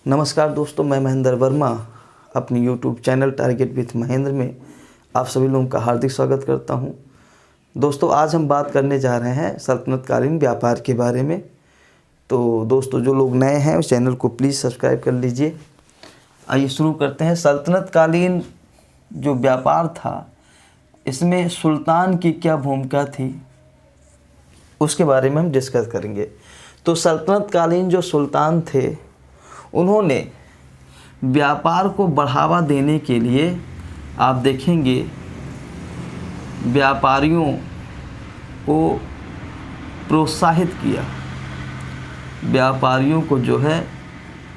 नमस्कार दोस्तों, मैं महेंद्र वर्मा अपनी YouTube channel target with Mahendra में आप सभी लोगों का हार्दिक स्वागत करता हूं। दोस्तों, आज हम बात करने जा रहे हैं सल्तनतकालीन व्यापार के बारे में। तो दोस्तों, जो लोग नए हैं उस चैनल को प्लीज़ सब्सक्राइब कर लीजिए। आइए शुरू करते हैं। सल्तनतकालीन जो व्यापार था, इसमें सुल्तान की क्या भूमिका थी उसके बारे में हम डिस्कस करेंगे। तो सल्तनतकालीन जो सुल्तान थे, उन्होंने व्यापार को बढ़ावा देने के लिए आप देखेंगे व्यापारियों को प्रोत्साहित किया, व्यापारियों को जो है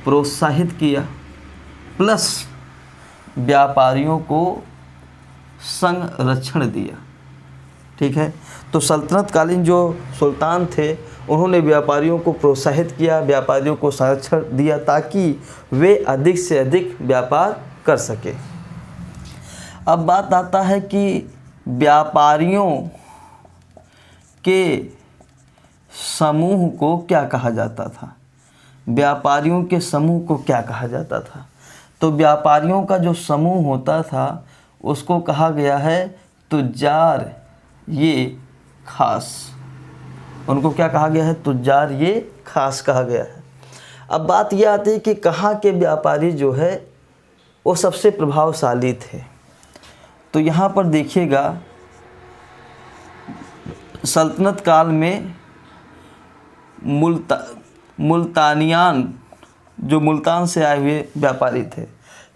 प्रोत्साहित किया, प्लस व्यापारियों को संरक्षण दिया। ठीक है। तो सल्तनतकालीन जो सुल्तान थे, उन्होंने व्यापारियों को प्रोत्साहित किया, व्यापारियों को संरक्षण दिया ताकि वे अधिक से अधिक व्यापार कर सके। अब बात आता है कि व्यापारियों के समूह को क्या कहा जाता था। व्यापारियों के समूह को क्या कहा जाता था? तो व्यापारियों का जो समूह होता था उसको कहा गया है तुज्जार ये खास। उनको क्या कहा गया है? तुज्जार ये खास कहा गया है। अब बात यह आती है कि कहाँ के व्यापारी जो है वो सबसे प्रभावशाली थे। तो यहाँ पर देखिएगा, सल्तनत काल में मुल्तानियान, जो मुल्तान से आए हुए व्यापारी थे,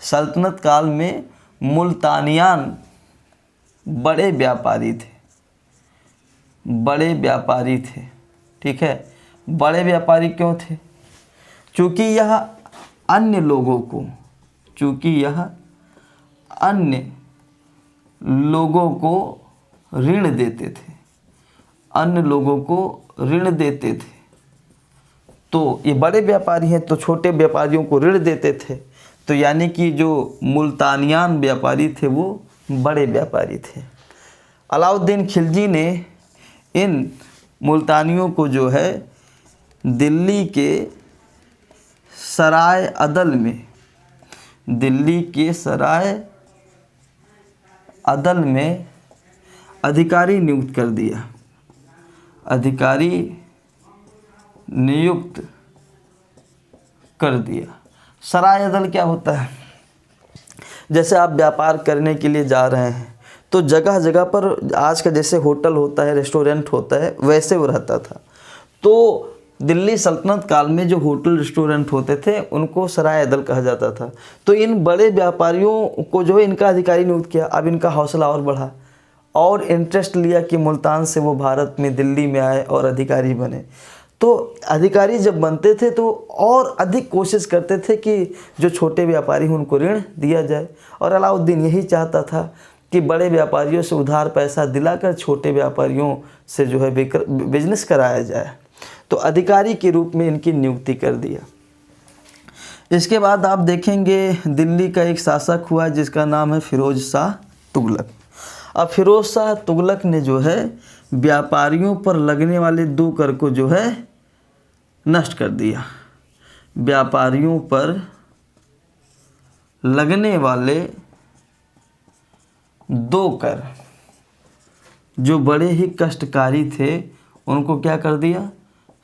सल्तनत काल में मुल्तानियान बड़े व्यापारी थे, बड़े व्यापारी थे। ठीक है। बड़े व्यापारी क्यों थे? चूँकि यह अन्य लोगों को ऋण देते थे, अन्य लोगों को ऋण देते थे। तो ये बड़े व्यापारी हैं तो छोटे व्यापारियों को ऋण देते थे। तो यानी कि जो मुल्तानियान व्यापारी थे वो बड़े व्यापारी थे। अलाउद्दीन खिलजी ने इन मुल्तानियों को जो है दिल्ली के सराय अदल में अधिकारी नियुक्त कर दिया। अधिकारी नियुक्त कर दिया। सराय अदल क्या होता है? जैसे आप व्यापार करने के लिए जा रहे हैं तो जगह जगह पर आज का जैसे होटल होता है, रेस्टोरेंट होता है, वैसे वो रहता था। तो दिल्ली सल्तनत काल में जो होटल रेस्टोरेंट होते थे उनको सराय अदल कहा जाता था। तो इन बड़े व्यापारियों को जो है इनका अधिकारी नियुक्त किया। अब इनका हौसला और बढ़ा और इंटरेस्ट लिया कि मुल्तान से वो भारत में दिल्ली में आए और अधिकारी बने। तो अधिकारी जब बनते थे तो और अधिक कोशिश करते थे कि जो छोटे व्यापारी हैं उनको ऋण दिया जाए। और अलाउद्दीन यही चाहता था कि बड़े व्यापारियों से उधार पैसा दिलाकर छोटे व्यापारियों से जो है बिजनेस कराया जाए। तो अधिकारी के रूप में इनकी नियुक्ति कर दिया। इसके बाद आप देखेंगे दिल्ली का एक शासक हुआ जिसका नाम है फिरोज शाह तुगलक। अब फिरोज शाह तुगलक ने जो है व्यापारियों पर लगने वाले 2 कर को जो है नष्ट कर दिया। व्यापारियों पर लगने वाले 2 कर जो बड़े ही कष्टकारी थे उनको क्या कर दिया?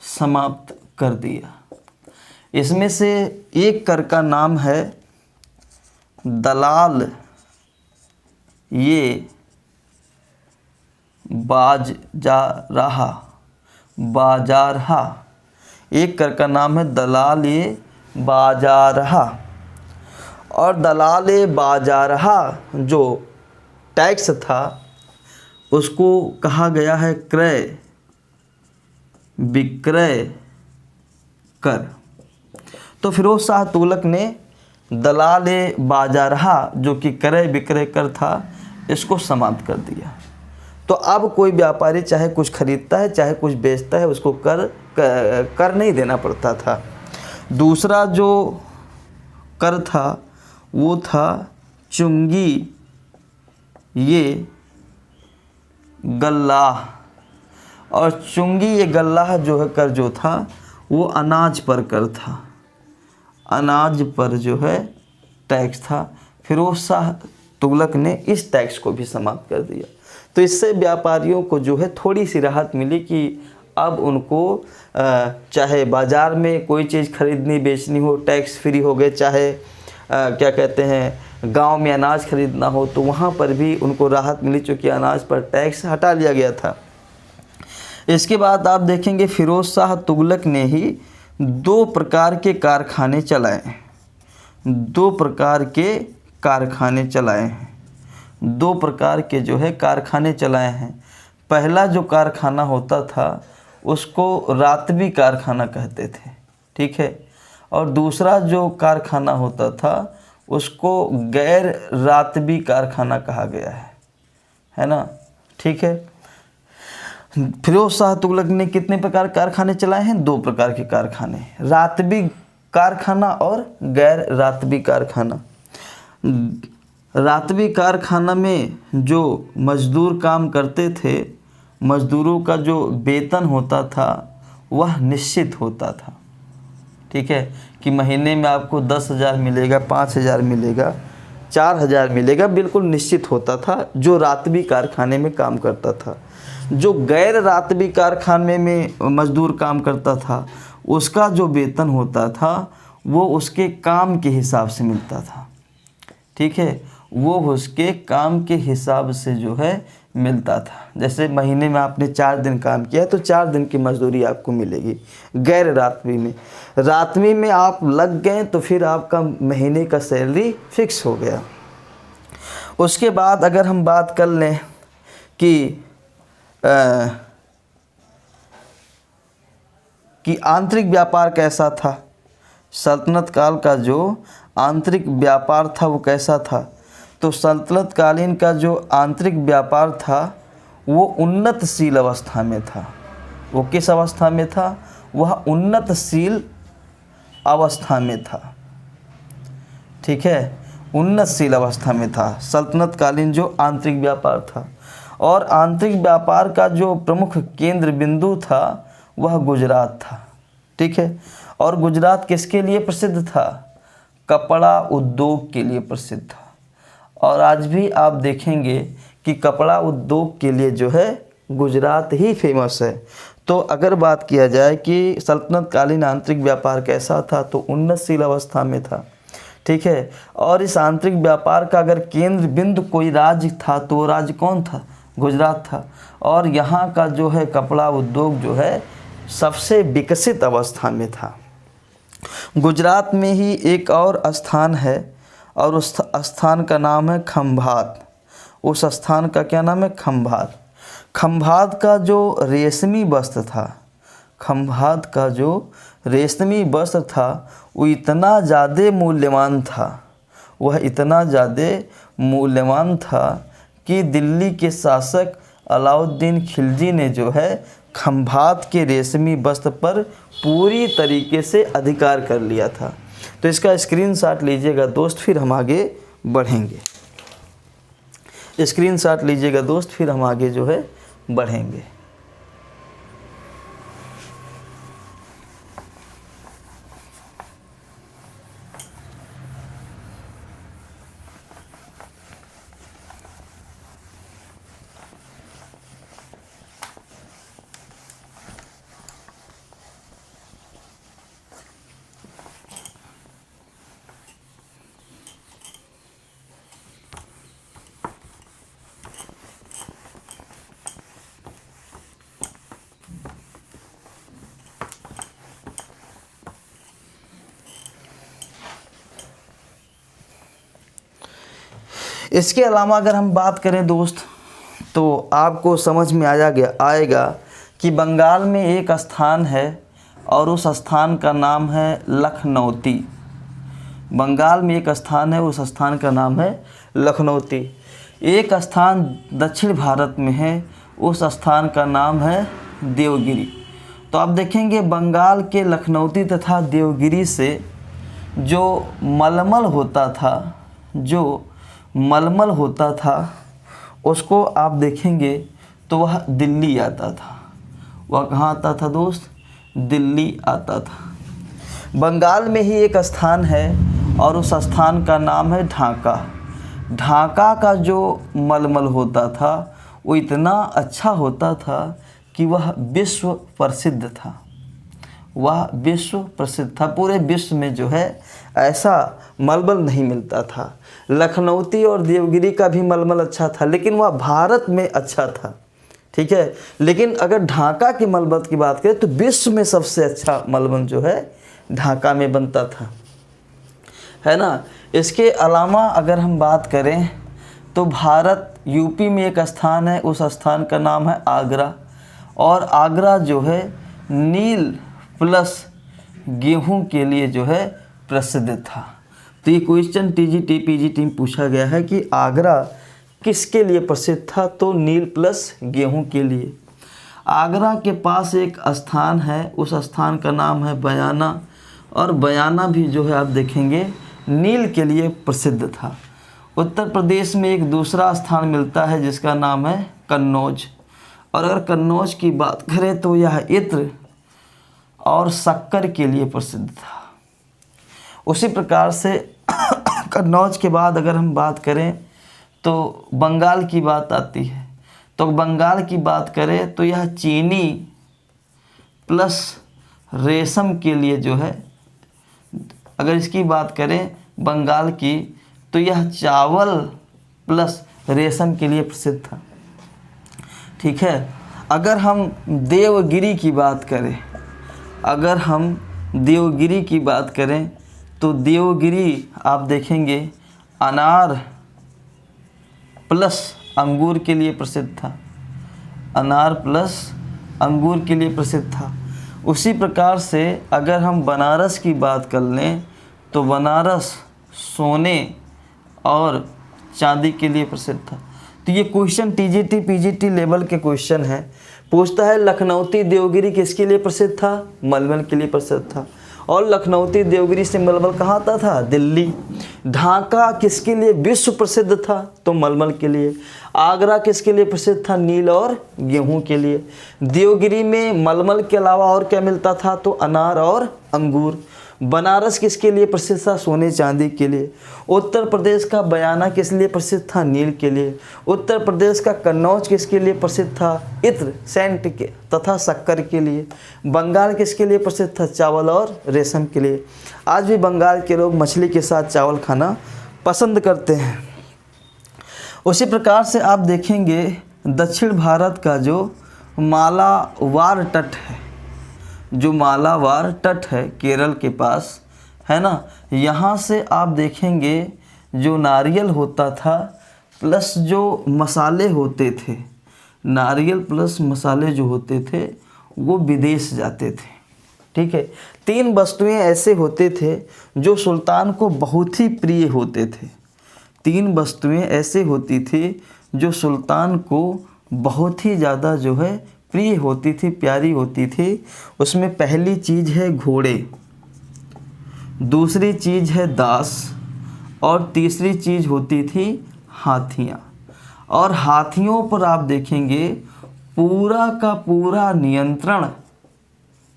समाप्त कर दिया। इसमें से एक कर का नाम है दलाल ये बाजारहा। एक कर का नाम है दलाल ये बाजारहा। और दलाल ये बाजारहा जो टैक्स था उसको कहा गया है क्रय विक्रय कर। तो फिरोज शाह तुगलक ने दलाल बाजारहा जो कि क्रय विक्रय कर था इसको समाप्त कर दिया। तो अब कोई व्यापारी चाहे कुछ खरीदता है चाहे कुछ बेचता है उसको कर नहीं देना पड़ता था। दूसरा जो कर था वो था चुंगी ये गल्लाह। और चुंगी ये गल्लाह जो है कर जो था वो अनाज पर कर था। अनाज पर जो है टैक्स था। फिरोज शाह तुगलक ने इस टैक्स को भी समाप्त कर दिया। तो इससे व्यापारियों को जो है थोड़ी सी राहत मिली कि अब उनको चाहे बाज़ार में कोई चीज़ खरीदनी बेचनी हो टैक्स फ्री हो गए, चाहे क्या कहते हैं गांव में अनाज खरीदना हो तो वहाँ पर भी उनको राहत मिली, चूँकि अनाज पर टैक्स हटा लिया गया था। इसके बाद आप देखेंगे फिरोज शाह तुगलक ने ही 2 प्रकार के कारखाने चलाए, 2 प्रकार के कारखाने चलाए हैं, 2 प्रकार के जो है कारखाने चलाए हैं। पहला जो कारखाना होता था उसको रातबी कारखाना कहते थे, ठीक है, और दूसरा जो कारखाना होता था उसको गैर रातबी कारखाना कहा गया है ना, ठीक है। फिरोज शाह तुगलक ने कितने प्रकार कारखाने चलाए हैं? 2 प्रकार के कारखाने, रातबी कारखाना और गैर रातबी कारखाना। रातबी कारखाना में जो मजदूर काम करते थे, मजदूरों का जो वेतन होता था वह निश्चित होता था, ठीक है, कि महीने में आपको 10,000 मिलेगा, 5,000 मिलेगा, 4,000 मिलेगा, बिल्कुल निश्चित होता था जो रातबी कारखाने में काम करता था। जो गैर रातबी कारखाने में मजदूर काम करता था उसका जो वेतन होता था वो उसके काम के हिसाब से मिलता था, ठीक है, वो उसके काम के हिसाब से जो है मिलता था। जैसे महीने में आपने 4 दिन काम किया तो 4 दिन की मजदूरी आपको मिलेगी। गैर रातबी में, रातबी में आप लग गए तो फिर आपका महीने का सैलरी फिक्स हो गया। उसके बाद अगर हम बात कर लें कि आंतरिक व्यापार कैसा था, सल्तनत काल का जो आंतरिक व्यापार था वो कैसा था, तो सल्तनत कालीन का जो आंतरिक व्यापार था वो उन्नतशील अवस्था में था। वो किस अवस्था में था? वह उन्नतशील अवस्था में था, ठीक है, उन्नतशील अवस्था में था सल्तनत कालीन जो आंतरिक व्यापार था। और आंतरिक व्यापार का जो प्रमुख केंद्र बिंदु था वह गुजरात था, ठीक है। और गुजरात किसके लिए प्रसिद्ध था? कपड़ा उद्योग के लिए प्रसिद्ध था। और आज भी आप देखेंगे कि कपड़ा उद्योग के लिए जो है गुजरात ही फेमस है। तो अगर बात किया जाए कि सल्तनत कालीन आंतरिक व्यापार कैसा था, तो उन्नतशील अवस्था में था, ठीक है। और इस आंतरिक व्यापार का अगर केंद्र बिंदु कोई राज्य था तो वो राज्य कौन था? गुजरात था। और यहाँ का जो है कपड़ा उद्योग जो है सबसे विकसित अवस्था में था। गुजरात में ही एक और स्थान है और उस स्थान का नाम है खंभात। उस स्थान का क्या नाम है? खंभात। खंभात का जो रेशमी वस्त्र था, खंभात का जो रेशमी वस्त्र था वो इतना ज़्यादा मूल्यवान था, वह इतना ज़्यादा मूल्यवान था कि दिल्ली के शासक अलाउद्दीन खिलजी ने जो है खंभात के रेशमी वस्त्र पर पूरी तरीके से अधिकार कर लिया था। तो इसका स्क्रीनशॉट लीजिएगा दोस्त, फिर हम आगे बढ़ेंगे। स्क्रीनशॉट लीजिएगा दोस्त, फिर हम आगे जो है बढ़ेंगे। इसके अलावा अगर हम बात करें दोस्त, तो आपको समझ में आएगा कि बंगाल में एक स्थान है और उस स्थान का नाम है लखनौती। बंगाल में एक स्थान है, उस स्थान का नाम है लखनौती। एक स्थान दक्षिण भारत में है, उस स्थान का नाम है देवगिरी। तो आप देखेंगे बंगाल के लखनौती तथा देवगिरी से जो मलमल होता था उसको आप देखेंगे तो वह दिल्ली आता था। वह कहाँ आता था दोस्त? दिल्ली आता था। बंगाल में ही एक स्थान है और उस स्थान का नाम है ढाका। ढाका का जो मलमल होता था वो इतना अच्छा होता था कि वह विश्व प्रसिद्ध था। वह विश्व प्रसिद्ध था। पूरे विश्व में जो है ऐसा मलमल नहीं मिलता था। लखनऊती और देवगिरी का भी मलमल अच्छा था, लेकिन वह भारत में अच्छा था। ठीक है, लेकिन अगर ढाका के मलमल की बात करें तो विश्व में सबसे अच्छा मलमल जो है ढाका में बनता था, है ना। इसके अलावा अगर हम बात करें तो भारत यूपी में एक स्थान है, उस स्थान का नाम है आगरा। और आगरा जो है नील प्लस गेहूं के लिए जो है प्रसिद्ध था। तो ये क्वेश्चन टीजीटी पीजीटी में पूछा गया है कि आगरा किसके लिए प्रसिद्ध था, तो नील प्लस गेहूं के लिए। आगरा के पास एक स्थान है, उस स्थान का नाम है बयाना। और बयाना भी जो है आप देखेंगे नील के लिए प्रसिद्ध था। उत्तर प्रदेश में एक दूसरा स्थान मिलता है जिसका नाम है कन्नौज। और अगर कन्नौज की बात करें तो यह इत्र और शक्कर के लिए प्रसिद्ध था। उसी प्रकार से कन्नौज के बाद अगर हम बात करें तो बंगाल की बात आती है। तो बंगाल की बात करें तो यह चीनी प्लस रेशम के लिए जो है, अगर इसकी बात करें बंगाल की तो यह चावल प्लस रेशम के लिए प्रसिद्ध था। ठीक है, अगर हम देवगिरी की बात करें, अगर हम देवगिरी की बात करें तो देवगिरी आप देखेंगे अनार प्लस अंगूर के लिए प्रसिद्ध था। अनार प्लस अंगूर के लिए प्रसिद्ध था। उसी प्रकार से अगर हम बनारस की बात कर लें तो बनारस सोने और चांदी के लिए प्रसिद्ध था। तो ये क्वेश्चन टीजीटी पीजीटी लेवल के क्वेश्चन है। पूछता है लखनऊती देवगिरी किसके लिए प्रसिद्ध था, मलमल के लिए प्रसिद्ध था। और लखनऊती देवगिरी से मलमल कहाँ आता था, दिल्ली। ढाका किसके लिए विश्व प्रसिद्ध था, तो मलमल के लिए। आगरा किसके लिए प्रसिद्ध था, नील और गेहूं के लिए। देवगिरी में मलमल के अलावा और क्या मिलता था, तो अनार और अंगूर। बनारस किसके लिए प्रसिद्ध था, सोने चांदी के लिए। उत्तर प्रदेश का बयाना किस लिए प्रसिद्ध था, नील के लिए। उत्तर प्रदेश का कन्नौज किसके लिए प्रसिद्ध था, इत्र सेंट के तथा शक्कर के लिए। बंगाल किसके लिए प्रसिद्ध था, चावल और रेशम के लिए। आज भी बंगाल के लोग मछली के साथ चावल खाना पसंद करते हैं। उसी प्रकार से आप देखेंगे दक्षिण भारत का जो मालाबार तट है, जो मालाबार तट है केरल के पास, है ना, यहाँ से आप देखेंगे जो नारियल होता था प्लस जो मसाले होते थे, नारियल प्लस मसाले जो होते थे वो विदेश जाते थे। ठीक है, 3 वस्तुएं ऐसे होते थे जो सुल्तान को बहुत ही प्रिय होते थे। 3 वस्तुएं ऐसे होती थी जो सुल्तान को बहुत ही ज़्यादा जो है प्रिय होती थी, प्यारी होती थी। उसमें पहली चीज़ है घोड़े, दूसरी चीज़ है दास और तीसरी चीज़ होती थी हाथियाँ। और हाथियों पर आप देखेंगे पूरा का पूरा नियंत्रण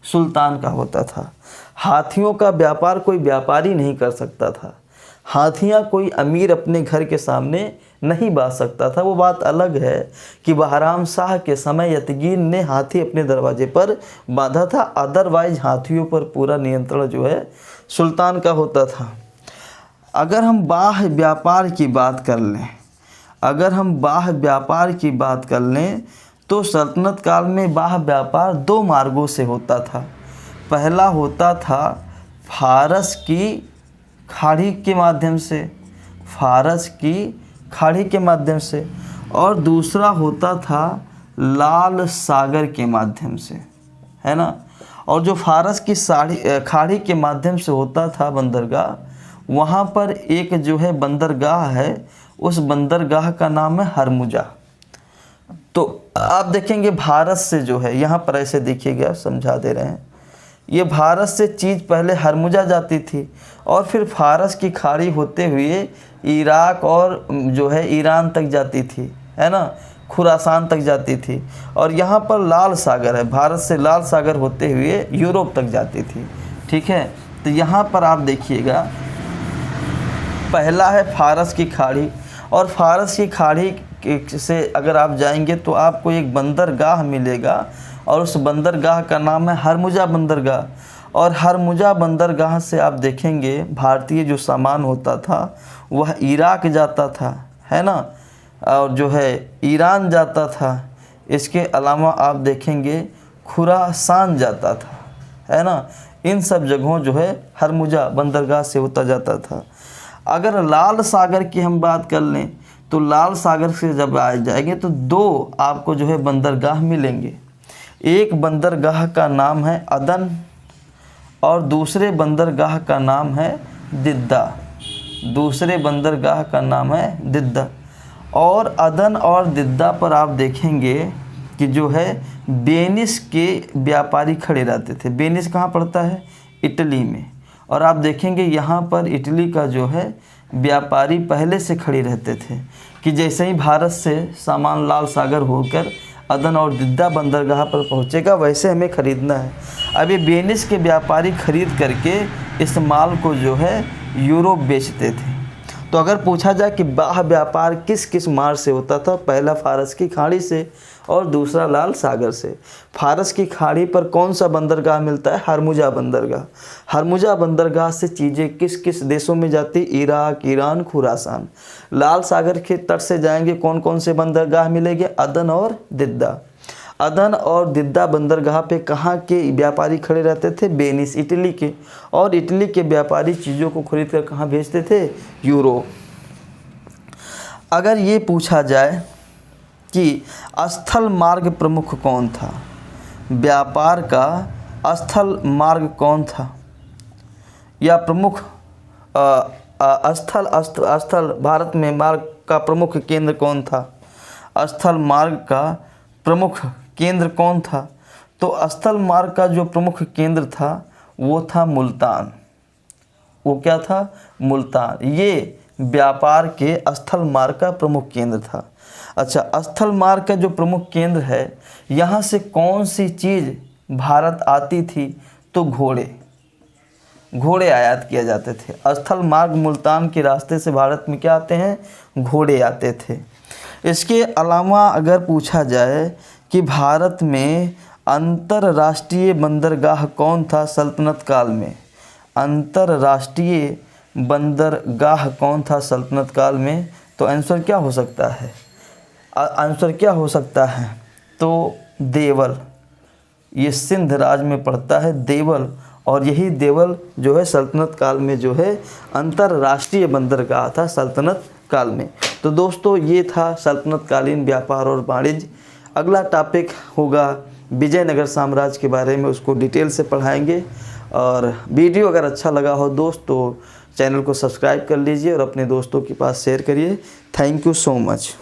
सुल्तान का होता था। हाथियों का व्यापार कोई व्यापारी नहीं कर सकता था। हाथियाँ कोई अमीर अपने घर के सामने नहीं बांध सकता था। वो बात अलग है कि बहराम शाह के समय यतगीन ने हाथी अपने दरवाजे पर बांधा था, अदरवाइज हाथियों पर पूरा नियंत्रण जो है सुल्तान का होता था। अगर हम बाह्य व्यापार की बात कर लें, अगर हम बाह्य व्यापार की बात कर लें तो सल्तनत काल में बाह्य व्यापार 2 मार्गों से होता था। पहला होता था फारस की खाड़ी के माध्यम से, फारस की खाड़ी के माध्यम से, और दूसरा होता था लाल सागर के माध्यम से, है ना। और जो फारस की खाड़ी के माध्यम से होता था बंदरगाह, वहाँ पर एक जो है बंदरगाह है, उस बंदरगाह का नाम है हरमुजा। तो आप देखेंगे भारत से जो है, यहाँ पर ऐसे देखिएगा, समझा दे रहे हैं, ये भारत से चीज़ पहले हरमुजा जाती थी और फिर फारस की खाड़ी होते हुए इराक और जो है ईरान तक जाती थी, है ना, खुरासान तक जाती थी। और यहाँ पर लाल सागर है, भारत से लाल सागर होते हुए यूरोप तक जाती थी। ठीक है, तो यहाँ पर आप देखिएगा, पहला है फारस की खाड़ी, और फारस की खाड़ी से अगर आप जाएंगे तो आपको एक बंदरगाह मिलेगा, और उस बंदरगाह का नाम है हरमुजा बंदरगाह। और हरमुजा बंदरगाह से आप देखेंगे भारतीय जो सामान होता था वह इराक जाता था, है ना, और जो है ईरान जाता था। इसके अलावा आप देखेंगे खुरासान जाता था, है ना। इन सब जगहों जो है हरमुजा बंदरगाह से होता जाता था। अगर लाल सागर की हम बात कर लें तो लाल सागर से जब आ जाएंगे तो दो आपको जो है बंदरगाह मिलेंगे। एक बंदरगाह का नाम है अदन और दूसरे बंदरगाह का नाम है दिद्दा। दूसरे बंदरगाह का नाम है दिद्दा। और अदन और दिद्दा पर आप देखेंगे कि जो है वेनिस के व्यापारी खड़े रहते थे। वेनिस कहाँ पड़ता है? इटली में। और आप देखेंगे यहाँ पर इटली का जो है व्यापारी पहले से खड़े रहते थे कि जैसे ही भारत से सामान लाल सागर होकर अदन और दिद्दा बंदरगाह पर पहुँचेगा वैसे हमें ख़रीदना है। अब ये वेनिस के व्यापारी खरीद करके इस माल को जो है यूरोप बेचते थे। तो अगर पूछा जाए कि बाह्य व्यापार किस किस मार्ग से होता था, पहला फारस की खाड़ी से और दूसरा लाल सागर से। फारस की खाड़ी पर कौन सा बंदरगाह मिलता है? हरमुजा बंदरगाह। हरमुजा बंदरगाह से चीज़ें किस किस देशों में जाती? Iraq, Iran, Khorasan. लाल सागर के तट से जाएंगे कौन कौन से बंदरगाह मिलेंगे? अदन और दिद्दा। अदन और दिद्दा बंदरगाह पे कहाँ के व्यापारी खड़े रहते थे? वेनिस, इटली के। और इटली के व्यापारी चीज़ों को खरीद कर कहाँ भेजते थे? यूरोप। अगर ये पूछा जाए कि स्थल मार्ग प्रमुख कौन था, व्यापार का स्थल मार्ग कौन था या प्रमुख स्थल भारत में मार्ग का प्रमुख केंद्र कौन था? स्थल मार्ग का प्रमुख केंद्र कौन था? तो स्थल मार्ग का जो प्रमुख केंद्र था वो था मुल्तान। वो क्या था? मुल्तान। ये व्यापार के स्थल मार्ग का प्रमुख केंद्र था। अच्छा, स्थल मार्ग का जो प्रमुख केंद्र है, यहाँ से कौन सी चीज़ भारत आती थी? तो घोड़े आयात किए जाते थे। स्थल मार्ग मुल्तान के रास्ते से भारत में क्या आते हैं? घोड़े आते थे। इसके अलावा अगर पूछा जाए कि भारत में अंतर्राष्ट्रीय बंदरगाह कौन था सल्तनत काल में? अंतर्राष्ट्रीय बंदरगाह कौन था सल्तनत काल में? तो आंसर क्या हो सकता है? आंसर क्या हो सकता है? तो देवल। ये सिंध राज्य में पड़ता है देवल, और यही देवल जो है सल्तनत काल में जो है अंतर्राष्ट्रीय बंदरगाह था सल्तनत काल में। तो दोस्तों ये था सल्तनत कालीन व्यापार और वाणिज्य। अगला टॉपिक होगा विजयनगर साम्राज्य के बारे में, उसको डिटेल से पढ़ाएंगे। और वीडियो अगर अच्छा लगा हो दोस्त तो चैनल को सब्सक्राइब कर लीजिए और अपने दोस्तों के पास शेयर करिए। Thank you so much.